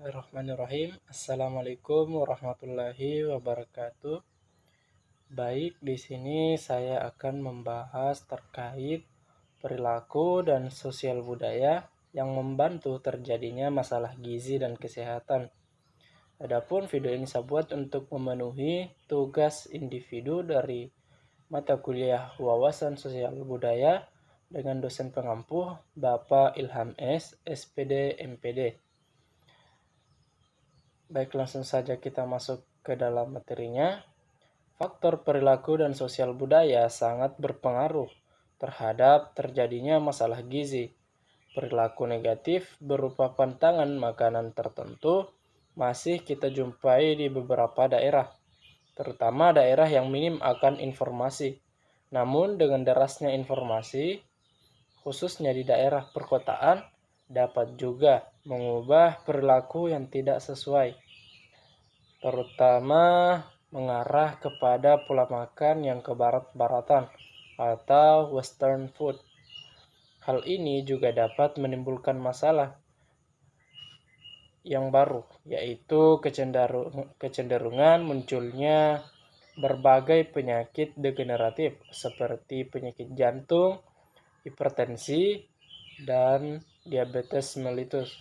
Bismillahirrahmanirrahim. Assalamualaikum warahmatullahi wabarakatuh. Baik, di sini saya akan membahas terkait perilaku dan sosial budaya yang membantu terjadinya masalah gizi dan kesehatan. Adapun video ini saya buat untuk memenuhi tugas individu dari mata kuliah Wawasan Sosial Budaya dengan dosen pengampu Bapak Ilham S, SPD, MPD. Baik, langsung saja kita masuk ke dalam materinya. Faktor perilaku dan sosial budaya sangat berpengaruh terhadap terjadinya masalah gizi. Perilaku negatif berupa pantangan makanan tertentu masih kita jumpai di beberapa daerah, terutama daerah yang minim akan informasi. Namun dengan derasnya informasi, khususnya di daerah perkotaan, dapat juga mengubah perilaku yang tidak sesuai, terutama mengarah kepada pola makan yang kebarat-baratan atau western food. Hal ini juga dapat menimbulkan masalah yang baru, yaitu kecenderungan munculnya berbagai penyakit degeneratif seperti penyakit jantung, hipertensi, dan diabetes mellitus.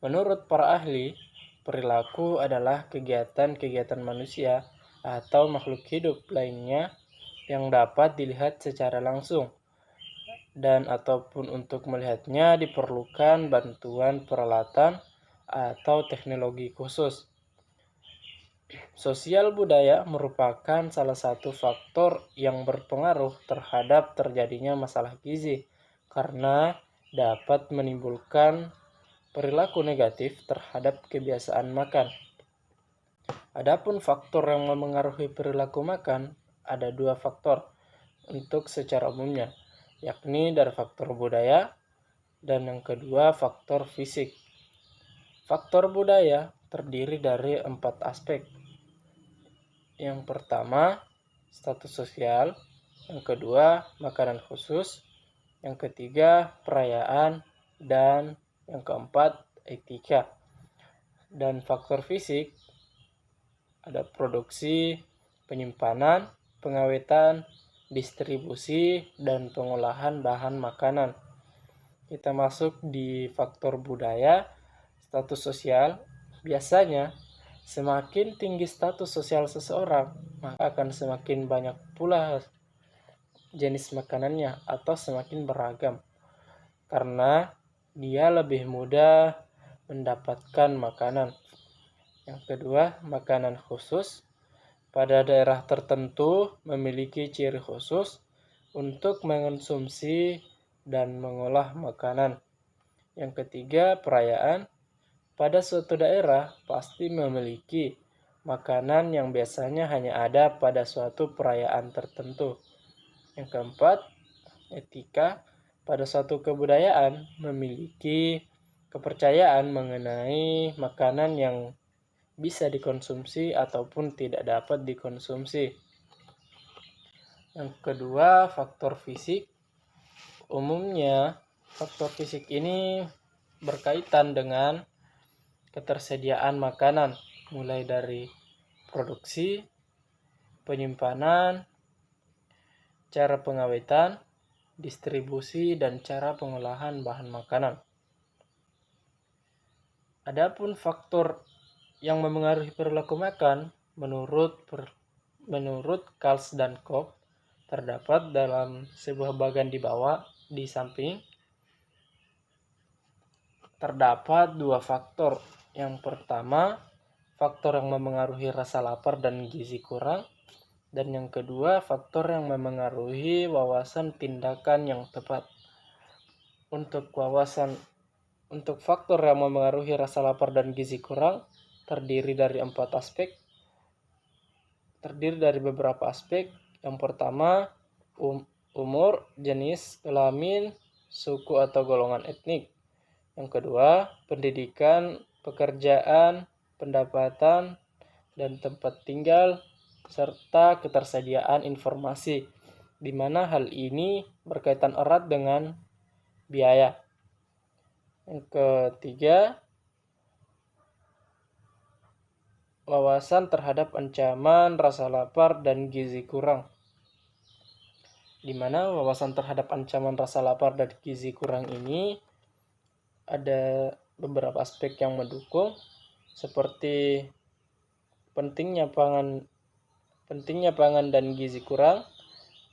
Menurut para ahli, perilaku adalah kegiatan-kegiatan manusia atau makhluk hidup lainnya yang dapat dilihat secara langsung, dan ataupun untuk melihatnya diperlukan bantuan peralatan atau teknologi khusus. Sosial budaya merupakan salah satu faktor yang berpengaruh terhadap terjadinya masalah gizi karena dapat menimbulkan perilaku negatif terhadap kebiasaan makan. Adapun faktor yang memengaruhi perilaku makan ada dua faktor untuk secara umumnya, yakni dari faktor budaya dan yang kedua faktor fisik. Faktor budaya terdiri dari 4 aspek. Yang pertama, status sosial. Yang kedua, makanan khusus. Yang ketiga, perayaan. Dan yang keempat, etika. Dan faktor fisik ada produksi, penyimpanan, pengawetan, distribusi, dan pengolahan bahan makanan. Kita masuk di faktor budaya, status sosial. Biasanya semakin tinggi status sosial seseorang, maka akan semakin banyak pula jenis makanannya atau semakin beragam, karena dia lebih mudah mendapatkan makanan. Yang kedua, makanan khusus. Pada daerah tertentu memiliki ciri khusus untuk mengonsumsi dan mengolah makanan. Yang ketiga, perayaan. Pada suatu daerah pasti memiliki makanan yang biasanya hanya ada pada suatu perayaan tertentu. Yang keempat, etika. Pada suatu kebudayaan memiliki kepercayaan mengenai makanan yang bisa dikonsumsi ataupun tidak dapat dikonsumsi. Yang kedua, faktor fisik. Umumnya, faktor fisik ini berkaitan dengan ketersediaan makanan, mulai dari produksi, penyimpanan, cara pengawetan, distribusi, dan cara pengolahan bahan makanan. Adapun faktor yang memengaruhi perilaku makan menurut Kals dan Koch terdapat dalam sebuah bagan di bawah. Di samping terdapat dua faktor. Yang pertama, faktor yang memengaruhi rasa lapar dan gizi kurang, dan yang kedua, faktor yang memengaruhi wawasan tindakan yang tepat. Untuk faktor yang memengaruhi rasa lapar dan gizi kurang terdiri dari beberapa aspek. Yang pertama, umur, jenis kelamin, suku atau golongan etnik. Yang kedua, pendidikan, pekerjaan, pendapatan, dan tempat tinggal, serta ketersediaan informasi, di mana hal ini berkaitan erat dengan biaya. Yang ketiga, wawasan terhadap ancaman rasa lapar dan gizi kurang. Di mana wawasan terhadap ancaman rasa lapar dan gizi kurang ini ada beberapa aspek yang mendukung, seperti pentingnya pangan dan gizi kurang,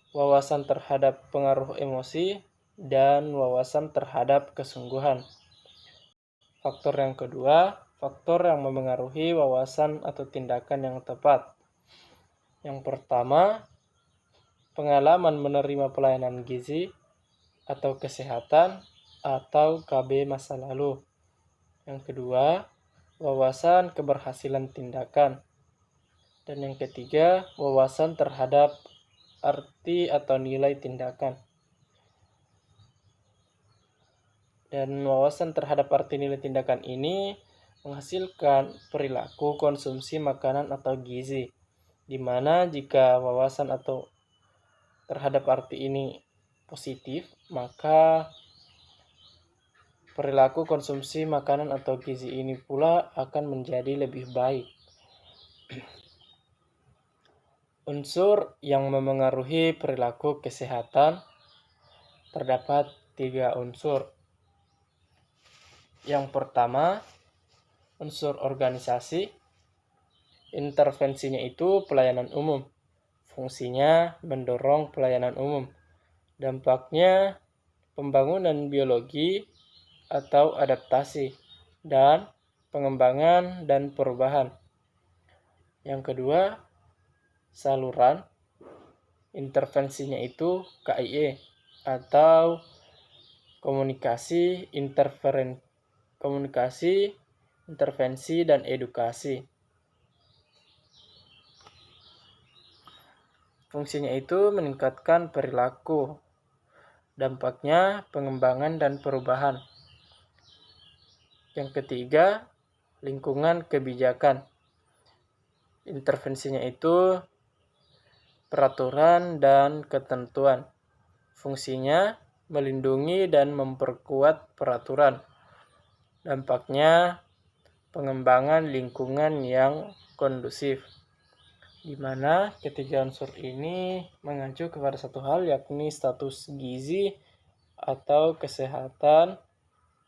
wawasan terhadap pengaruh emosi, dan wawasan terhadap kesungguhan. Faktor yang kedua, faktor yang memengaruhi wawasan atau tindakan yang tepat. Yang pertama, pengalaman menerima pelayanan gizi atau kesehatan atau KB masa lalu. Yang kedua, wawasan keberhasilan tindakan. Dan yang ketiga, wawasan terhadap arti atau nilai tindakan. Dan wawasan terhadap arti nilai tindakan ini menghasilkan perilaku konsumsi makanan atau gizi, di mana jika wawasan atau terhadap arti ini positif, maka perilaku konsumsi makanan atau gizi ini pula akan menjadi lebih baik. Unsur yang memengaruhi perilaku kesehatan terdapat 3 unsur. Yang pertama, unsur organisasi. Intervensinya itu pelayanan umum. Fungsinya mendorong pelayanan umum. Dampaknya pembangunan biologi atau adaptasi dan pengembangan dan perubahan. Yang kedua, saluran. Intervensinya itu KIE atau komunikasi, intervensi, dan edukasi. Fungsinya itu meningkatkan perilaku. Dampaknya pengembangan dan perubahan. Yang ketiga, lingkungan kebijakan. Intervensinya itu peraturan dan ketentuan. Fungsinya melindungi dan memperkuat peraturan. Dampaknya pengembangan lingkungan yang kondusif, di mana ketiga unsur ini mengacu kepada satu hal, yakni status gizi atau kesehatan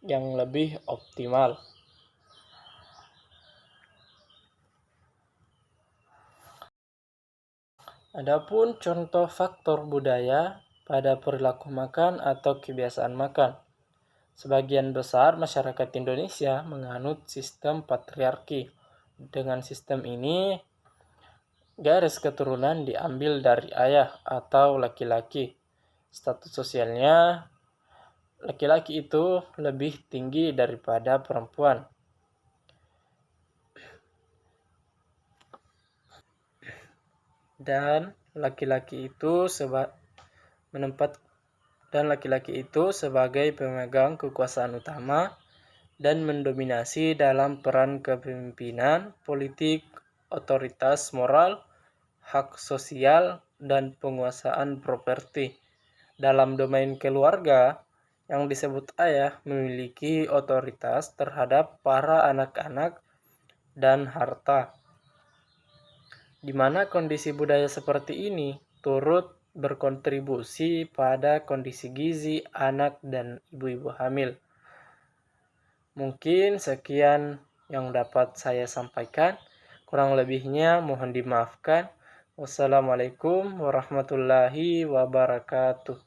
yang lebih optimal. Adapun contoh faktor budaya pada perilaku makan atau kebiasaan makan. Sebagian besar masyarakat Indonesia menganut sistem patriarki. Dengan sistem ini, garis keturunan diambil dari ayah atau laki-laki. Status sosialnya, laki-laki itu lebih tinggi daripada perempuan. Dan laki-laki itu sebagai pemegang kekuasaan utama dan mendominasi dalam peran kepemimpinan, politik, otoritas moral, hak sosial, dan penguasaan properti. Dalam domain keluarga, yang disebut ayah memiliki otoritas terhadap para anak-anak dan harta, di mana kondisi budaya seperti ini turut berkontribusi pada kondisi gizi anak dan ibu-ibu hamil. Mungkin sekian yang dapat saya sampaikan. Kurang lebihnya mohon dimaafkan. Wassalamualaikum warahmatullahi wabarakatuh.